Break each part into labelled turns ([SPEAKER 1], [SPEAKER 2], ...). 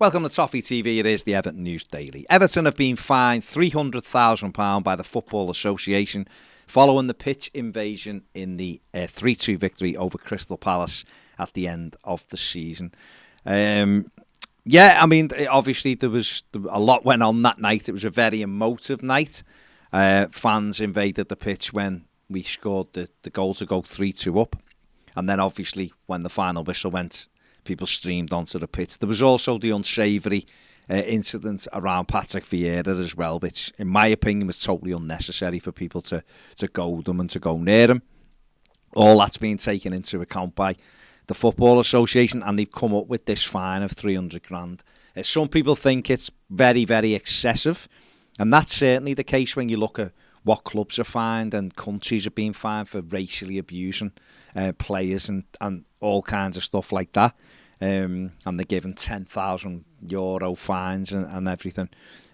[SPEAKER 1] Welcome to Toffee TV. It is the Everton News Daily. Everton have been fined £300,000 by the Football Association following the pitch invasion in the 3-2 victory over Crystal Palace at the end of the season. Obviously there was a lot went on that night. It was a very emotive night. Fans invaded the pitch when we scored the goal to go 3-2 up. And then obviously when the final whistle went, people streamed onto the pitch. There was also the unsavoury incident around Patrick Vieira as well, which in my opinion was totally unnecessary for people to goad them and to go near him. All that's been taken into account by the Football Association, and they've come up with this fine of £300,000. Some people think it's very, very excessive, and that's certainly the case when you look at what clubs are fined and countries are being fined for racially abusing players and all kinds of stuff like that. And they're given €10,000 fines and everything.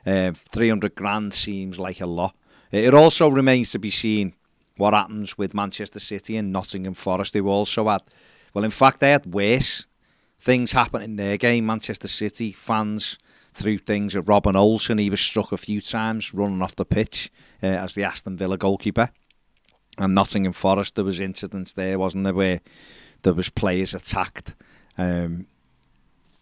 [SPEAKER 1] £300,000 seems like a lot. It also remains to be seen what happens with Manchester City and Nottingham Forest, who also had, well, in fact, they had worse things happen in their game. Manchester City fans threw things at Robin Olsen. He was struck a few times running off the pitch as the Aston Villa goalkeeper. And Nottingham Forest, there was incidents there, wasn't there, where there was players attacked.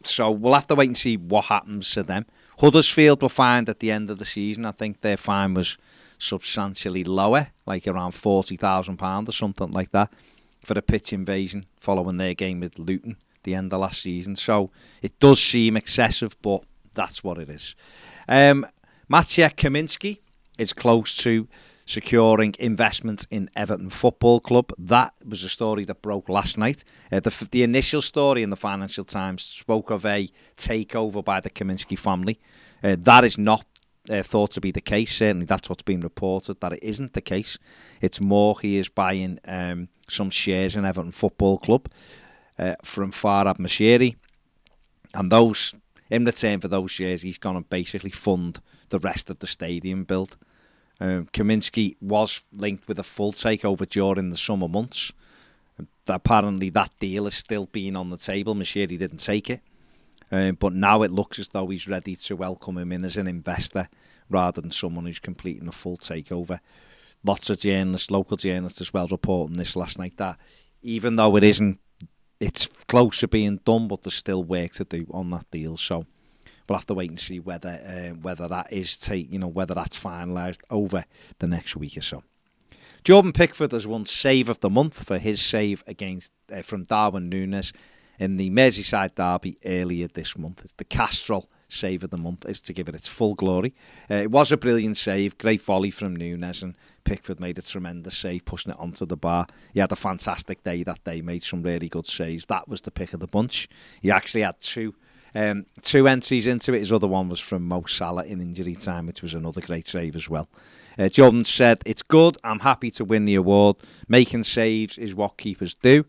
[SPEAKER 1] So we'll have to wait and see what happens to them. Huddersfield were fined at the end of the season. I think their fine was substantially lower, like around £40,000 or something like that, for the pitch invasion following their game with Luton at the end of last season. So it does seem excessive, but that's what it is. Mathew Kaminski is close to securing investment in Everton Football Club. That was a story that broke last night. The initial story in the Financial Times spoke of a takeover by the Kaminski family. That is not thought to be the case. Certainly that's what's been reported, that it isn't the case. It's more he is buying some shares in Everton Football Club from Farhad Moshiri. And those, in return for those shares, he's going to basically fund the rest of the stadium build. Kaminski was linked with a full takeover during the summer months. Apparently that deal is still being on the table. Moshiri didn't take it. But now it looks as though he's ready to welcome him in as an investor rather than someone who's completing a full takeover. Lots of journalists, local journalists as well, reporting this last night, that even though it's close to being done, but there's still work to do on that deal. So we'll have to wait and see whether that is whether that's finalised over the next week or so. Jordan Pickford has won Save of the Month for his save against from Darwin Núñez in the Merseyside derby earlier this month. It's the Castrol Save of the Month, is to give it its full glory. It was a brilliant save, great volley from Núñez, and Pickford made a tremendous save, pushing it onto the bar. He had a fantastic day that day, made some really good saves. That was the pick of the bunch. He actually had two entries into it. His other one was from Mo Salah in injury time, which was another great save as well. Jordan said, "It's good. I'm happy to win the award. Making saves is what keepers do,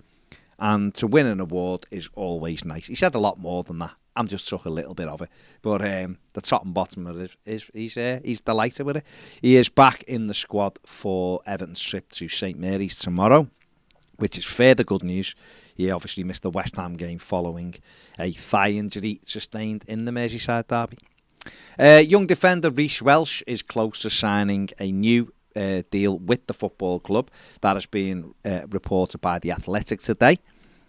[SPEAKER 1] and to win an award is always nice." He said a lot more than that. I'm just took a little bit of it, but the top and bottom of it is he's delighted with it. He is back in the squad for Everton's trip to St Mary's tomorrow, which is further good news. He obviously missed the West Ham game following a thigh injury sustained in the Merseyside derby. Young defender Reece Welsh is close to signing a new deal with the football club. That has been reported by The Athletic today.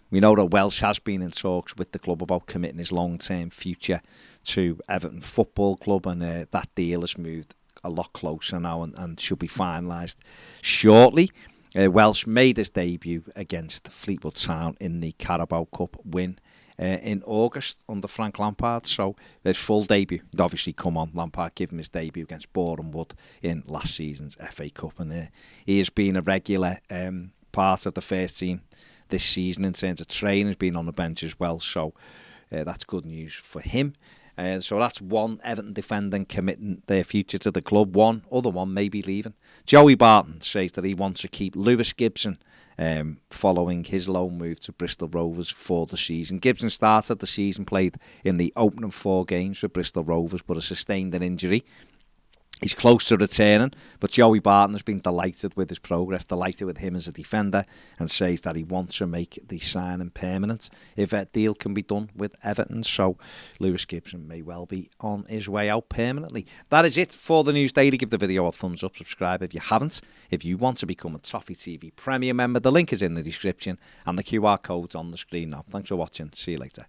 [SPEAKER 1] We know that Welsh has been in talks with the club about committing his long-term future to Everton Football Club, and that deal has moved a lot closer now and should be finalised shortly. Welsh made his debut against Fleetwood Town in the Carabao Cup win in August under Frank Lampard, so his full debut would obviously come on. Lampard gave him his debut against Boreham Wood in last season's FA Cup, and he has been a regular part of the first team this season in terms of training. He's been on the bench as well, so that's good news for him. So that's one Everton defender committing their future to the club. One other one may be leaving. Joey Barton says that he wants to keep Lewis Gibson following his loan move to Bristol Rovers for the season. Gibson started the season, played in the opening 4 games for Bristol Rovers, but has sustained an injury. He's close to returning, but Joey Barton has been delighted with his progress, delighted with him as a defender, and says that he wants to make the signing permanent if a deal can be done with Everton. So Lewis Gibson may well be on his way out permanently. That is it for the News Daily. Give the video a thumbs up, subscribe if you haven't. If you want to become a Toffee TV Premier member, the link is in the description and the QR code's on the screen now. Thanks for watching. See you later.